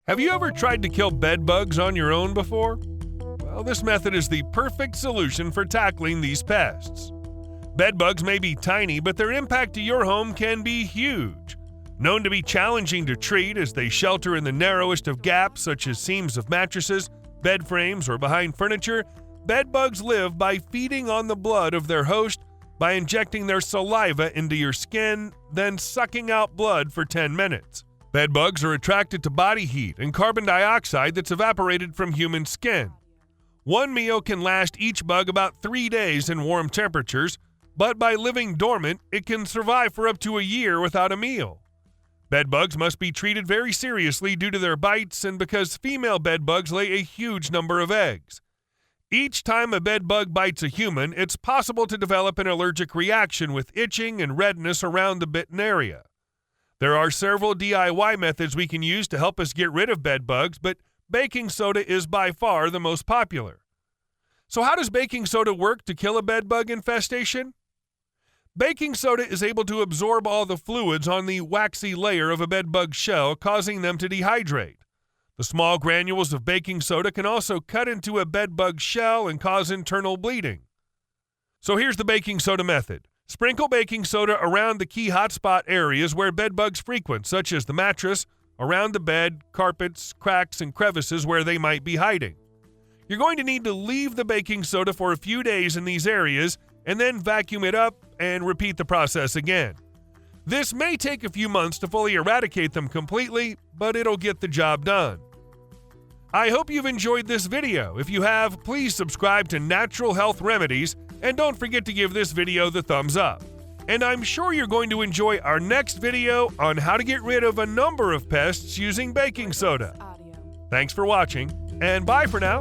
Have you ever tried to kill bedbugs on your own before? Well, this method is the perfect solution for tackling these pests. Bedbugs may be tiny, but their impact to your home can be huge. Known to be challenging to treat as they shelter in the narrowest of gaps such as seams of mattresses, bed frames, or behind furniture, bedbugs live by feeding on the blood of their host by injecting their saliva into your skin, then sucking out blood for 10 minutes. Bedbugs are attracted to body heat and carbon dioxide that's evaporated from human skin. One meal can last each bug about 3 days in warm temperatures, but by living dormant, it can survive for up to a year without a meal. Bedbugs must be treated very seriously due to their bites and because female bedbugs lay a huge number of eggs. Each time a bedbug bites a human, it's possible to develop an allergic reaction with itching and redness around the bitten area. There are several DIY methods we can use to help us get rid of bedbugs, but baking soda is by far the most popular. So how does baking soda work to kill a bedbug infestation? Baking soda is able to absorb all the fluids on the waxy layer of a bedbug shell, causing them to dehydrate. The small granules of baking soda can also cut into a bedbug shell and cause internal bleeding. So here's the baking soda method. Sprinkle baking soda around the key hotspot areas where bedbugs frequent, such as the mattress, around the bed, carpets, cracks, and crevices where they might be hiding. You're going to need to leave the baking soda for a few days in these areas and then vacuum it up and repeat the process again. This may take a few months to fully eradicate them completely, but it'll get the job done. I hope you've enjoyed this video. If you have, please subscribe to Natural Health Remedies and don't forget to give this video the thumbs up. And I'm sure you're going to enjoy our next video on how to get rid of a number of pests using baking soda. Thanks for watching, and bye for now.